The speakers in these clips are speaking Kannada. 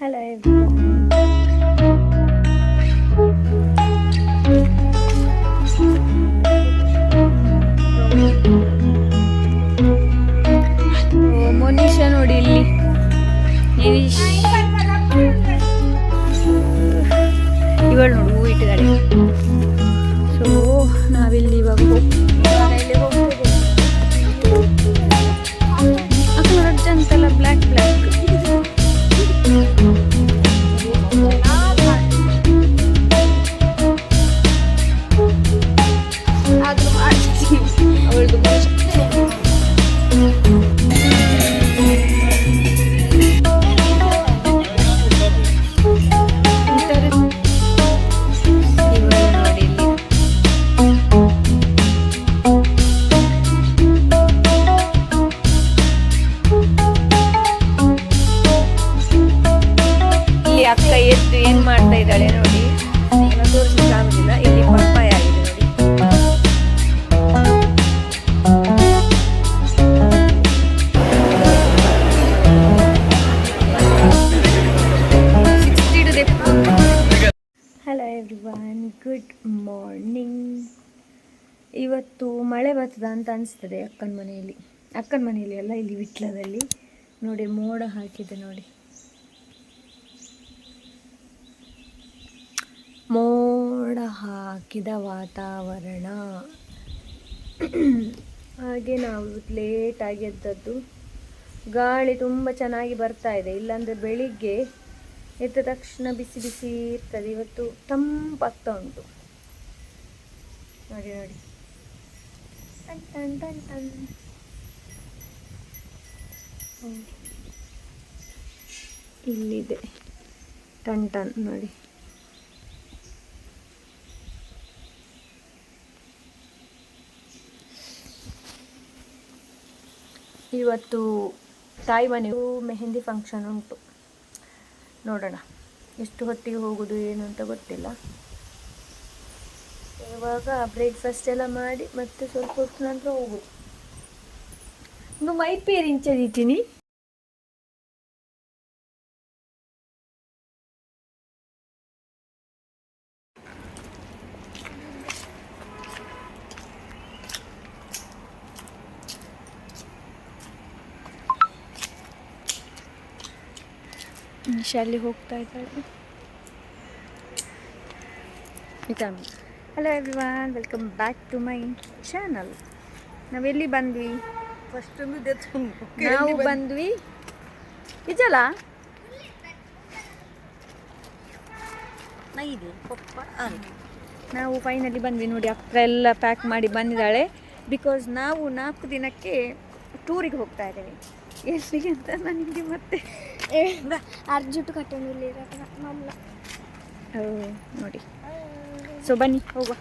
Hello everyone. ಮೋನಿಶಾ ನೋಡಿ ಇಲ್ಲಿ ಇವಳು ನೋಡು ಹೂ ಇಟ್ಟಿದ್ದಾಳೆ. ಸೊ ನಾವಿಲ್ಲಿ ಇವಾಗ ಅಕ್ಕನ ರಜ್ಜ ಅಂತೆಲ್ಲ ಬ್ಲ್ಯಾಕ್ ಅಕ್ಕ ಎದ್ದು ಏನ್ ಮಾಡ್ತಾ ಇದ್ದಾಳೆ ನೋಡಿ. ತೋರಿಸಲಿಕ್ಕಾಗುದಿಲ್ಲ. ಇಲ್ಲಿ ಪಪ್ಪಾಯ ಆಗಿದೆ ನೋಡಿ. Hello everyone, good morning. ಇವತ್ತು ಮಳೆ ಬರ್ತದ ಅಂತ ಅನಿಸ್ತದೆ ಅಕ್ಕನ ಮನೆಯಲ್ಲಿ ಅಲ್ಲ, ಇಲ್ಲಿ ವಿಟ್ಲದಲ್ಲಿ ನೋಡಿ ಮೋಡ ಹಾಕಿದೆ ನೋಡಿ. ಮೋಡ ಹಾಕಿದ ವಾತಾವರಣ. ಹಾಗೆ ನಾವು ಲೇಟಾಗಿ ಎದ್ದದ್ದು. ಗಾಳಿ ತುಂಬ ಚೆನ್ನಾಗಿ ಬರ್ತಾ ಇದೆ. ಇಲ್ಲಾಂದರೆ ಬೆಳಿಗ್ಗೆ ಎದ್ದ ತಕ್ಷಣ ಬಿಸಿ ಬಿಸಿ ಇರ್ತದೆ. ಇವತ್ತು ತಂಪಾಗ್ತಾ ಉಂಟು ನೋಡಿ. Ton ton ton ton. ಇಲ್ಲಿದೆ ಟನ್ ಟನ್ ನೋಡಿ. ಇವತ್ತು ತಾಯಿ ಮನೆಯು ಮೆಹಂದಿ ಫಂಕ್ಷನ್ ಉಂಟು. ನೋಡೋಣ ಎಷ್ಟು ಹೊತ್ತಿಗೆ ಹೋಗೋದು ಏನು ಅಂತ ಗೊತ್ತಿಲ್ಲ. ಇವಾಗ ಬ್ರೇಕ್ಫಾಸ್ಟ್ ಎಲ್ಲ ಮಾಡಿ ಮತ್ತೆ ಸ್ವಲ್ಪ ಹೊತ್ತು ನಂತರ ಹೋಗೋದು. ಇನ್ನು ಮೈ ಪೇರು ಇಂಚದಿದ್ದೀನಿ. ಶಾಲೆ ಹೋಗ್ತಾ ಇದ್ದಾಳೆ. Hello everyone, welcome back to my channel. ನಾವೆಲ್ಲಿ ಬಂದ್ವಿ? ನಾವು ಬಂದ್ವಿ ನಿಜಲ್ಲ. ನಾವು ಫೈನಲಿ ಬಂದ್ವಿ ನೋಡಿ. ಅಕ್ಕ ಎಲ್ಲ ಪ್ಯಾಕ್ ಮಾಡಿ ಬಂದಿದ್ದಾಳೆ. ಬಿಕಾಸ್ ನಾವು 4 ದಿನಕ್ಕೆ ಟೂರಿಗೆ ಹೋಗ್ತಾ ಇದ್ದೇವೆ. ಎಲ್ಲಿಗೆ ಅಂತ ನನಗೆ ಮತ್ತೆ ಅರ್ಜುಟ್ಟು ಕಟ್ಟೋದಿಲ್ಲ ನೋಡಿ. ಸೊ ಬನ್ನಿ ಹೋಗುವ.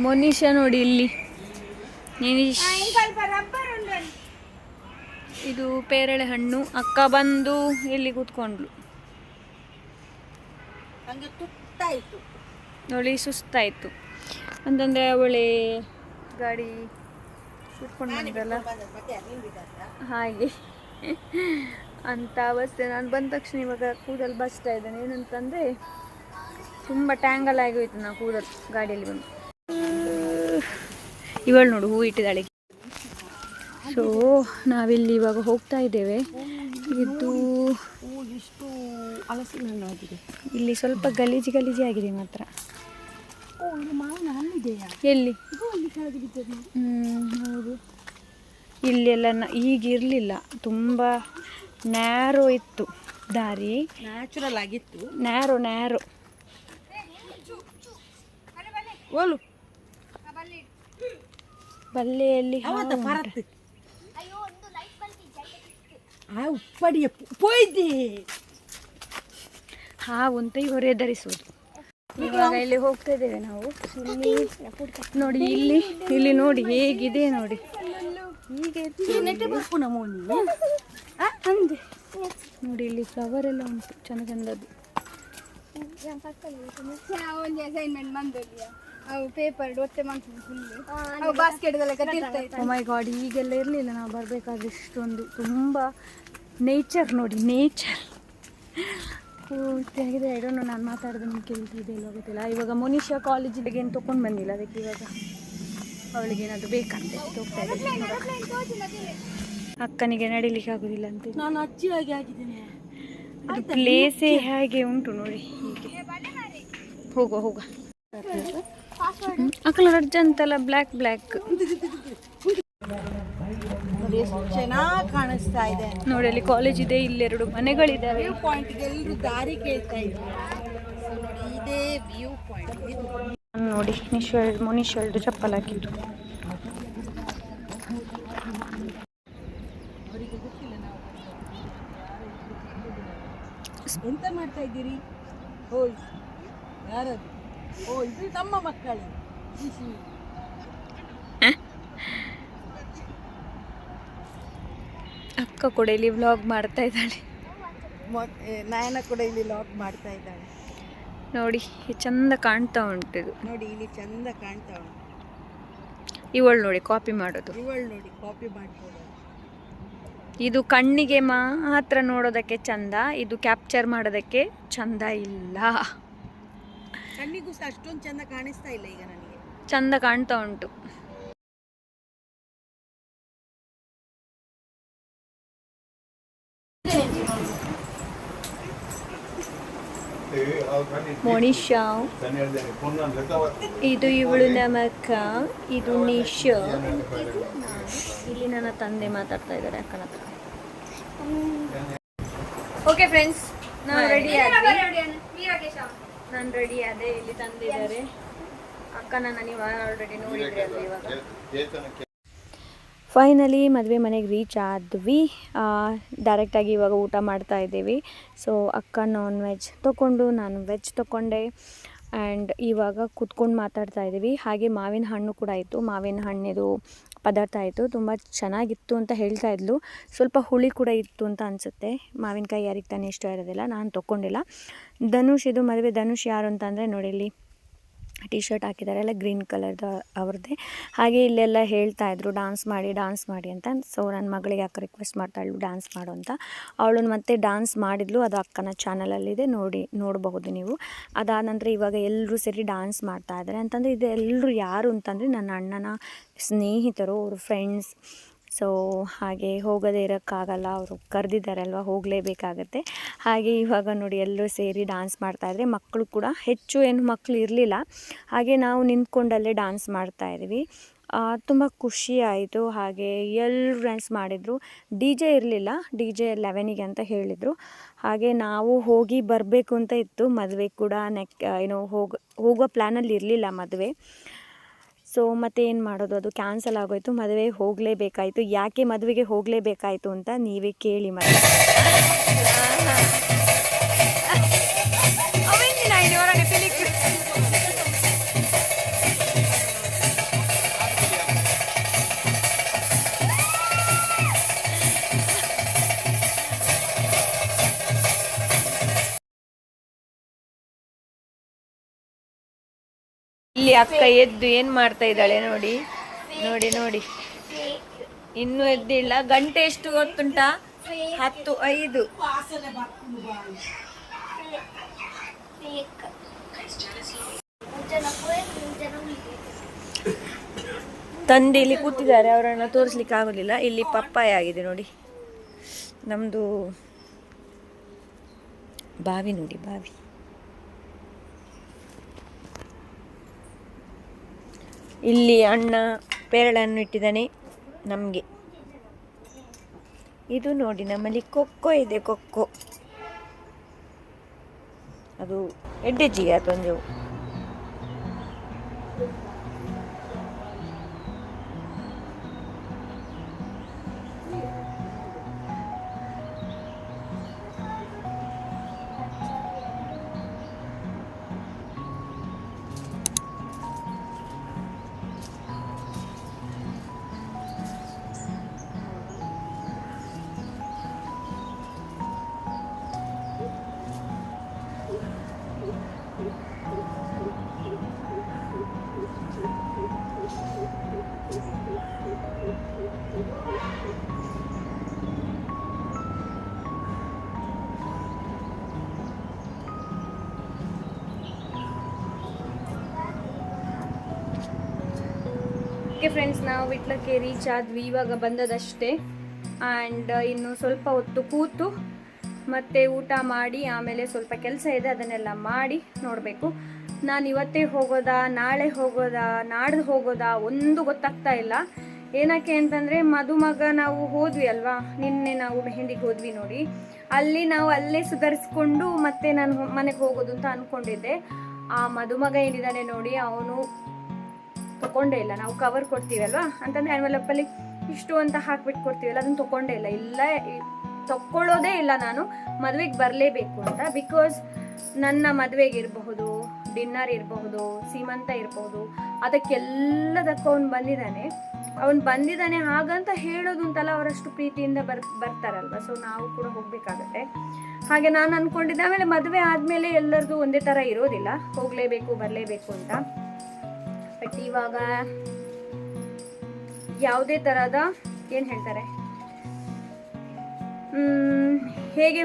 ಮೋನಿಶಾ ನೋಡಿ ಇಲ್ಲಿ. ಇದು ಪೇರಳೆ ಹಣ್ಣು. ಅಕ್ಕ ಬಂದು ಇಲ್ಲಿ ಕೂತ್ಕೊಂಡ್ಲು ನೋಡಿ. ಸುಸ್ತಾಯಿತು ಅಂತಂದರೆ ಅವಳೇ ಗಾಡಿ ಕೂತ್ಕೊಂಡು ಬಂದಲ್ಲ ಹಾಗೆ ಅಂತ ಅವಸ್ಥೆ. ನಾನು ಬಂದ ತಕ್ಷಣ ಇವಾಗ ಕೂದಲು ಬಸ್ತಾ ಇದ್ದೇನೆ. ಏನಂತಂದರೆ ತುಂಬ ಟ್ಯಾಂಗಲ್ ಆಗಿ ಹೋಯ್ತು ನಾವು ಕೂದಲು ಗಾಡಿಯಲ್ಲಿ ಬಂದು. ಇವಳು ನೋಡು ಹೂ ಇಟ್ಟಿದ್ದಾಳೆ. ಸೊ ನಾವಿಲ್ಲಿ ಇವಾಗ ಹೋಗ್ತಾ ಇದ್ದೇವೆ. ಇದು ಇಲ್ಲಿ ಸ್ವಲ್ಪ ಗಲೀಜಿ ಆಗಿದೆ ಮಾತ್ರ. ಎಲ್ಲಿ? ಹೌದು. ಇಲ್ಲೆಲ್ಲ ಈಗಿರಲಿಲ್ಲ, ತುಂಬ ನ್ಯಾರೋ ಇತ್ತು ದಾರಿ. ನ್ಯಾಚುರಲ್ ಆಗಿತ್ತು. ನ್ಯಾರೋ ಬಲ್ಲೆಯಲ್ಲಿ ಹಾವು ಅಂತ ಇವರೇ ಧರಿಸುವುದು. ಇವಾಗ ಇಲ್ಲಿ ಹೋಗ್ತಾ ಇದ್ದೇವೆ ನಾವು. ನೋಡಿ ಇಲ್ಲಿ ನೋಡಿ ಹೇಗಿದೆ ನೋಡಿ. ಹೀಗೆ ಅಂದೆ ನೋಡಿ ಇಲ್ಲಿ ಫ್ಲವರ್ ಎಲ್ಲ ಉಂಟು ಚೆಂದ ಚೆಂದದ್ದು. ಒಂದು ಅಸೈನ್ಮೆಂಟ್ ಬಂದಿಲ್ಲ ಅವು ಪೇಪರ್ ಒತ್ತೆ ಮಾಡ್ತೀನಿ ಫುಲ್ ಅವು ಬಾಸ್ಕೆಟ್ದೆಲ್ಲ ಕಟ್ಟಿರ್ತಾಯಿತ್ತು. ಓ ಮೈ ಗಾಡ್, ಹೀಗೆಲ್ಲ ಇರಲಿಲ್ಲ ನಾವು ಬರಬೇಕಾದ್ರೆ. ಇಷ್ಟೊಂದು ತುಂಬ ನೇಚರ್ ನೋಡಿ, ನೇಚರ್ ಪೂರ್ತಿಯಾಗಿದೆ. ಐಡೋನು ನಾನು ಮಾತಾಡಿದ್ರೆ ನಿಮ್ಗೆ ಕೇಳ್ತಿದ್ದೆ ಇಲ್ವ ಗೊತ್ತಿಲ್ಲ. ಇವಾಗ ಮೋನಿಶಾ ಕಾಲೇಜಿಗೆ ಏನು ತೊಗೊಂಡು ಬಂದಿಲ್ಲ, ಅದಕ್ಕೆ ಇವಾಗ ಅವಳಿಗೆ ಏನಾದರೂ ಬೇಕಂತೆ ಹೋಗ್ತಾ ಇದ್ದೀನಿ. ಅಕ್ಕನಿಗೆ ನಡಿಲಿಕ್ಕೆ ಆಗೋದಿಲ್ಲ ಅಂತ. ನಾನು ಅಜ್ಜಿಯಾಗಿ ಆಗಿದ್ದೇನೆ. ಅದು ಪ್ಲೇಸೇ ಹೇಗೆ ಉಂಟು ನೋಡಿ. ಹೀಗೆ ಹೋಗುವ ಅಕ್ಕಲ ರಡ್ಜ ಅಂತಲ್ಲ, ಬ್ಲ್ಯಾಕ್ ಎಷ್ಟು ಚೆನ್ನಾಗಿ ಕಾಣಿಸ್ತಾ ಇದೆ ನೋಡಿ. ಅಲ್ಲಿ ಕಾಲೇಜ್ ಇದೆ, ಇಲ್ಲಿ 2 ಮನೆಗಳಿದ್ದಾವೆ. ವ್ಯೂ ಪಾಯಿಂಟ್ಗೆ ಎಲ್ಲರೂ ದಾರಿ ಕೇಳ್ತಾ ಇದ್ದಾರೆ. ನೋಡಿ ಇದೇ ವ್ಯೂ ಪಾಯಿಂಟ್. ನೋಡಿ ಮೋನಿಶಾಳ್ದು ಚಪ್ಪಲ್ ಹಾಕಿದ್ದು. ಎಂತ ಮಾಡ್ತಾ ಇದ್ದೀರಿ? ಓಯ್ ಯಾರದು? ಓ ಇದು ನಮ್ಮ ಮಕ್ಕಳು. ಅಕ್ಕ ಕೂಡ ಇಲ್ಲಿ ವ್ಲಾಗ್ ಮಾಡ್ತಾ ಇದ್ದಾಳೆ. ನಯನ ಕೂಡ ಇಲ್ಲಿ ಲಾಕ್ ಮಾಡ್ತಾ ಇದ್ದಾಳೆ. ನೋಡಿ ಚಂದ ಕಾಣ್ತಾ ಉಂಟು ಇದು. ನೋಡಿ ಇಲ್ಲಿ ಚಂದ ಕಾಣ್ತಾ ಉಂಟು. ಇವಳು ನೋಡಿ ಕಾಪಿ ಮಾಡೋದು. ಇವಳು ನೋಡಿ ಕಾಪಿ ಮಾಡ್ಬೋದು. ಇದು ಕಣ್ಣಿಗೆ ಮಾತ್ರ ನೋಡೋದಕ್ಕೆ ಚಂದ, ಇದು ಕ್ಯಾಪ್ಚರ್ ಮಾಡೋದಕ್ಕೆ ಚಂದ ಇಲ್ಲ. ಕಣ್ಣಿಗೂ ಸಹ ಅಷ್ಟೊಂದು ಚಂದ ಕಾಣಿಸ್ತಾ ಇಲ್ಲ ಈಗ ನನಗೆ. ಚಂದ ಕಾಣ್ತಾ ಉಂಟು. ಮೋನಿಶಾ, ಇದು ಇವಳು ನಮಕ್ಕ, ಇದು ನಿಶಾ. ಇಲ್ಲಿ ನನ್ನ ತಂದೆ ಮಾತಾಡ್ತಾ ಇದ್ದಾರೆ ಅಕ್ಕನ ಹತ್ರ. ಓಕೆ ಫ್ರೆಂಡ್ಸ್, ನಾನು ರೆಡಿ ಆದೆ. ಇಲ್ಲಿ ತಂದಿದ್ದಾರೆ ಅಕ್ಕನ ನೀವು ಆಲ್ರೆಡಿ ನೋಡಿದ್ರಿ ಅಲ್ವ. ಇವಾಗ ಫೈನಲಿ ಮದುವೆ ಮನೆಗೆ ರೀಚ್ ಆದ್ವಿ. ಡೈರೆಕ್ಟಾಗಿ ಇವಾಗ ಊಟ ಮಾಡ್ತಾ ಇದ್ದೀವಿ. ಸೊ ಅಕ್ಕ ನಾನ್ ವೆಜ್ ತೊಗೊಂಡು, ನಾನು ವೆಜ್ ತೊಗೊಂಡೆ. ಆ್ಯಂಡ್ ಇವಾಗ ಕೂತ್ಕೊಂಡು ಮಾತಾಡ್ತಾ ಇದ್ದೀವಿ. ಹಾಗೆ ಮಾವಿನ ಹಣ್ಣು ಕೂಡ ಇತ್ತು. ಮಾವಿನ ಹಣ್ಣಿದು ಪದಾರ್ಥ ಆಯಿತು, ತುಂಬ ಚೆನ್ನಾಗಿತ್ತು ಅಂತ ಹೇಳ್ತಾ ಇದ್ಲು. ಸ್ವಲ್ಪ ಹುಳಿ ಕೂಡ ಇತ್ತು ಅಂತ ಅನಿಸುತ್ತೆ. ಮಾವಿನಕಾಯಿ ಯಾರಿಗೆ ತಾನೇ ಇಷ್ಟ ಇರೋದಿಲ್ಲ, ನಾನು ತೊಗೊಂಡಿಲ್ಲ. ಧನುಷ್, ಇದು ಮದುವೆ ಧನುಷ್ ಯಾರು ಅಂತಂದರೆ ನೋಡಿ, ಇಲ್ಲಿ ಟೀ ಶರ್ಟ್ ಹಾಕಿದ್ದಾರೆ ಎಲ್ಲ ಗ್ರೀನ್ ಕಲರ್ದು ಅವ್ರದ್ದೇ. ಹಾಗೆ ಇಲ್ಲೆಲ್ಲ ಹೇಳ್ತಾಯಿದ್ರು ಡಾನ್ಸ್ ಮಾಡಿ ಅಂತ. ಸೊ ನನ್ನ ಮಗಳಿಗೆ ಅಕ್ಕ ರಿಕ್ವೆಸ್ಟ್ ಮಾಡ್ತಾಳು ಡ್ಯಾನ್ಸ್ ಮಾಡು ಅಂತ. ಅವಳು ಮತ್ತೆ ಡ್ಯಾನ್ಸ್ ಮಾಡಿದ್ಲು. ಅದು ಅಕ್ಕನ ಚಾನಲಲ್ಲಿದೆ, ನೋಡಬಹುದು ನೀವು. ಅದಾದ ನಂತರ ಇವಾಗ ಎಲ್ಲರೂ ಸೇರಿ ಡ್ಯಾನ್ಸ್ ಮಾಡ್ತಾಯಿದ್ದಾರೆ. ಅಂತಂದರೆ ಇದು ಎಲ್ಲರೂ ಯಾರು ಅಂತಂದರೆ ನನ್ನ ಅಣ್ಣನ ಸ್ನೇಹಿತರು, ಅವರು ಫ್ರೆಂಡ್ಸ್. ಸೊ ಹಾಗೆ ಹೋಗದೇ ಇರೋಕ್ಕಾಗಲ್ಲ, ಅವರು ಕರೆದಿದ್ದಾರೆ ಅಲ್ವಾ, ಹೋಗಲೇಬೇಕಾಗತ್ತೆ. ಹಾಗೆ ಇವಾಗ ನೋಡಿ ಎಲ್ಲರೂ ಸೇರಿ ಡ್ಯಾನ್ಸ್ ಮಾಡ್ತಾಯಿದ್ರೆ, ಮಕ್ಕಳು ಕೂಡ ಹೆಚ್ಚು ಏನು ಮಕ್ಕಳು ಇರಲಿಲ್ಲ. ಹಾಗೆ ನಾವು ನಿಂತ್ಕೊಂಡಲ್ಲೇ ಡ್ಯಾನ್ಸ್ ಮಾಡ್ತಾಯಿದ್ವಿ. ತುಂಬ ಖುಷಿ ಆಯಿತು. ಹಾಗೆ ಎಲ್ಲರೂ ಡ್ಯಾನ್ಸ್ ಮಾಡಿದರು. ಡಿ ಜೆ ಇರಲಿಲ್ಲ, ಡಿ ಜೆ 11ಗೆ ಅಂತ ಹೇಳಿದರು. ಹಾಗೆ ನಾವು ಹೋಗಿ ಬರಬೇಕು ಅಂತ ಇತ್ತು. ಮದುವೆ ಕೂಡ ಹೋಗೋ ಪ್ಲ್ಯಾನಲ್ಲಿ ಇರಲಿಲ್ಲ ಮದುವೆ. ಸೊ ಮತ್ತೆ ಏನು ಮಾಡೋದು, ಅದು ಕ್ಯಾನ್ಸಲ್ ಆಗೋಯಿತು. ಮದುವೆಗೆ ಹೋಗಲೇಬೇಕಾಯಿತು. ಯಾಕೆ ಮದುವೆಗೆ ಹೋಗಲೇಬೇಕಾಯಿತು ಅಂತ ನೀವೇ ಕೇಳಿ ಮತ್ತೆ. ಇಲ್ಲಿ ಅಕ್ಕ ಎದ್ದು ಏನು ಮಾಡ್ತಾ ಇದ್ದಾಳೆ ನೋಡಿ. ಇನ್ನೂ ಎದ್ದಿಲ್ಲ. ಗಂಟೆ ಎಷ್ಟು ಗೊತ್ತುಂಟಾ? 10:05. ತಂದೆ ಇಲ್ಲಿ ಕೂತಿದ್ದಾರೆ, ಅವರನ್ನು ತೋರಿಸ್ಲಿಕ್ಕೆ ಆಗೋದಿಲ್ಲ. ಇಲ್ಲಿ ಪಪ್ಪಾಯ ಆಗಿದೆ ನೋಡಿ. ನಮ್ಮದು ಬಾವಿ ನೋಡಿ, ಬಾವಿ. ಇಲ್ಲಿ ಅಣ್ಣ ಪೇರಳೆಹಣ್ಣು ಇಟ್ಟಿದ್ದಾನೆ ನಮಗೆ. ಇದು ನೋಡಿ ನಮ್ಮಲ್ಲಿ ಕೊಕ್ಕೋ ಇದೆ, ಕೊಕ್ಕೋ. ಅದು ಎಡ್ಡೆಜ್ಜಿಗೆ ಅದೊಂದು. ಫ್ರೆಂಡ್ಸ್, ನಾವು ವಿಟ್ಲಕ್ಕೆ ರೀಚ್ ಆದ್ವಿ, ಇವಾಗ ಬಂದದಷ್ಟೇ. ಆ್ಯಂಡ್ ಇನ್ನು ಸ್ವಲ್ಪ ಹೊತ್ತು ಕೂತು ಮತ್ತೆ ಊಟ ಮಾಡಿ ಆಮೇಲೆ ಸ್ವಲ್ಪ ಕೆಲಸ ಇದೆ, ಅದನ್ನೆಲ್ಲ ಮಾಡಿ ನೋಡಬೇಕು. ನಾನು ಇವತ್ತೇ ಹೋಗೋದಾ, ನಾಳೆ ಹೋಗೋದಾ, ನಾಡ್ದು ಹೋಗೋದಾ ಒಂದು ಗೊತ್ತಾಗ್ತಾ ಇಲ್ಲ. ಏನಕ್ಕೆ ಅಂತಂದರೆ ಮದುಮಗ ನಾವು ಹೋದ್ವಿ ಅಲ್ವಾ, ನಿನ್ನೆ ನಾವು ಮೆಹಂದಿಗೆ ಹೋದ್ವಿ ನೋಡಿ, ಅಲ್ಲಿ ನಾವು ಅಲ್ಲೇ ಸುಧಾರಿಸ್ಕೊಂಡು ಮತ್ತೆ ನಾನು ಮನೆಗೆ ಹೋಗೋದು ಅಂತ ಅಂದ್ಕೊಂಡಿದ್ದೆ. ಆ ಮದುಮಗ ಏನಿದ್ದಾನೆ ನೋಡಿ, ಅವನು ತಗೊಂಡೇ ಇಲ್ಲ. ನಾವು ಕವರ್ ಕೊಡ್ತೀವಲ್ವಾ ಅಂತಂದರೆ ಎನ್ವೆಲಪ್ಪಲ್ಲಿ ಇಷ್ಟು ಅಂತ ಹಾಕ್ಬಿಟ್ಟು ಕೊಡ್ತೀವಲ್ಲ, ಅದನ್ನು ತಗೊಂಡೇ ಇಲ್ಲ. ತಗೊಳ್ಳೋದೇ ಇಲ್ಲ ನಾನು ಮದುವೆಗೆ ಬರಲೇಬೇಕು ಅಂತ. ಬಿಕಾಸ್ ನನ್ನ ಮದುವೆಗೆ ಇರಬಹುದು, ಡಿನ್ನರ್ ಇರಬಹುದು, ಸೀಮಂತ ಇರಬಹುದು, ಅದಕ್ಕೆಲ್ಲದಕ್ಕೂ ಅವನು ಬಂದಿದ್ದಾನೆ ಹಾಗಂತ ಹೇಳೋದು ಅಂತಲ್ಲ, ಅವರಷ್ಟು ಪ್ರೀತಿಯಿಂದ ಬರ್ತಾರಲ್ವ. ಸೊ ನಾವು ಕೂಡ ಹೋಗಬೇಕಾಗತ್ತೆ. ಹಾಗೆ ನಾನು ಅಂದ್ಕೊಂಡಿದ್ದೆ. ಆಮೇಲೆ ಮದುವೆ ಆದಮೇಲೆ ಎಲ್ಲರದು ಒಂದೇ ಥರ ಇರೋದಿಲ್ಲ, ಹೋಗಲೇಬೇಕು ಬರಲೇಬೇಕು ಅಂತ. ಬಟ್ ಇವಾಗ ಯಾವುದೇ ಥರದ ಏನು ಹೇಳ್ತಾರೆ, ಹೇಗೆ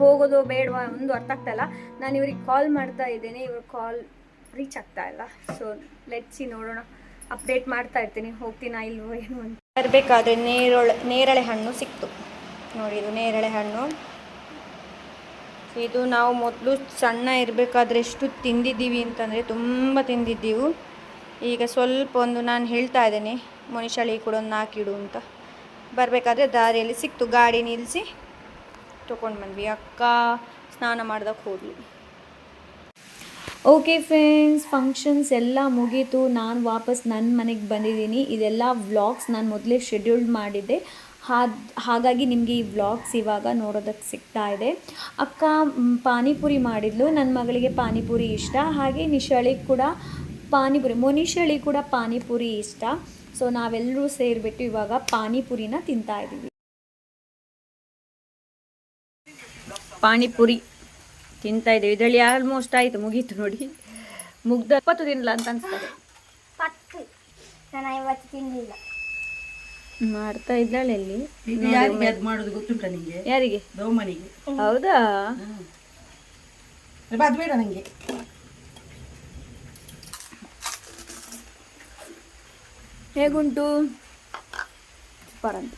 ಹೋಗೋದು ಬೇಡವಾ ಒಂದು ಅರ್ಥ ಆಗ್ತಾಯಿಲ್ಲ. ನಾನು ಇವ್ರಿಗೆ ಕಾಲ್ ಮಾಡ್ತಾ ಇದ್ದೇನೆ, ಇವ್ರ ಕಾಲ್ ರೀಚ್ ಆಗ್ತಾ ಇಲ್ಲ. ಸೊ ಲೆಟ್ಸಿ ನೋಡೋಣ, ಅಪ್ಡೇಟ್ ಮಾಡ್ತಾ ಇರ್ತೀನಿ, ಹೋಗ್ತೀನಾ ಇಲ್ವೋ ಏನು ಅಂತ. ಬರಬೇಕಾದ್ರೆ ನೇರಳೆ ಹಣ್ಣು ಸಿಕ್ತು ನೋಡಿ, ಇದು ನೇರಳೆ ಹಣ್ಣು. ಇದು ನಾವು ಮೊದಲು ಸಣ್ಣ ಇರಬೇಕಾದ್ರೆ ಎಷ್ಟು ತಿಂದಿದ್ದೀವಿ ಅಂತಂದರೆ ತುಂಬ ತಿಂದಿದ್ದೀವಿ. ಈಗ ಸ್ವಲ್ಪ ಒಂದು ನಾನು ಹೇಳ್ತಾ ಇದ್ದೇನೆ ಮೊನಿಶಾಳಿ ಕೂಡ ಒಂದು 4 ಇಡು ಅಂತ. ಬರಬೇಕಾದ್ರೆ ದಾರಿಯಲ್ಲಿ ಸಿಕ್ತು, ಗಾಡಿ ನಿಲ್ಲಿಸಿ ತೊಗೊಂಡು ಬಂದ್ವಿ. ಅಕ್ಕ ಸ್ನಾನ ಮಾಡ್ದಕ್ಕೆ ಹೋದ್ವಿ. ಓಕೆ ಫ್ರೆಂಡ್ಸ್, ಫಂಕ್ಷನ್ಸ್ ಎಲ್ಲ ಮುಗೀತು. ನಾನು ವಾಪಸ್ ನನ್ನ ಮನೆಗೆ ಬಂದಿದ್ದೀನಿ. ಇದೆಲ್ಲ ವ್ಲಾಗ್ಸ್ ನಾನು ಮೊದಲೇ ಶೆಡ್ಯೂಲ್ಡ್ ಮಾಡಿದ್ದೆ, ಹಾಗಾಗಿ ನಿಮಗೆ ಈ ವ್ಲಾಗ್ಸ್ ಇವಾಗ ನೋಡೋದಕ್ಕೆ ಸಿಗ್ತಾ ಇದೆ. ಅಕ್ಕ ಪಾನಿಪುರಿ ಮಾಡಿದ್ಲು, ನನ್ನ ಮಗಳಿಗೆ ಪಾನಿಪುರಿ ಇಷ್ಟ. ಹಾಗೆ ನಿಶಾಳಿಗೆ ಕೂಡ ಮೊನಿಶಾಳಿಗೆ ಕೂಡ ಪಾನಿಪುರಿ ಇಷ್ಟ. ಸೊ ನಾವೆಲ್ಲರೂ ಸೇರಿಬಿಟ್ಟು ಇವಾಗ ಪಾನಿಪುರಿನ ತಿಂತಾ ಇದ್ದೀವಿ. ಪಾನಿಪುರಿ ತಿಂತಾ ಇದ್ದೀವಿ. ಇದರಲ್ಲಿ ಆಲ್ಮೋಸ್ಟ್ ಆಯಿತು, ಮುಗೀತು ನೋಡಿ. 20 ತಿನ್ನಲ್ಲ ಅಂತ ಅನಿಸ್ತದೆ. ನಾನು 50 ತಿನ್ನಲಿಲ್ಲ. ಮಾಡ್ತಾ ಇದ್ದಾಳೆ ಅಲ್ಲಿ. ಮಾಡೋದು ಗೊತ್ತುಂಟ ನಿಂಗೆ? ಯಾರಿಗೆ? ದೌಮನಿಗೆ. ಹೌದಾ? ಅದು ಬೇಡ ನನಗೆ. ಹೇಗುಂಟು? ಸೂಪರ್ ಅಂತ.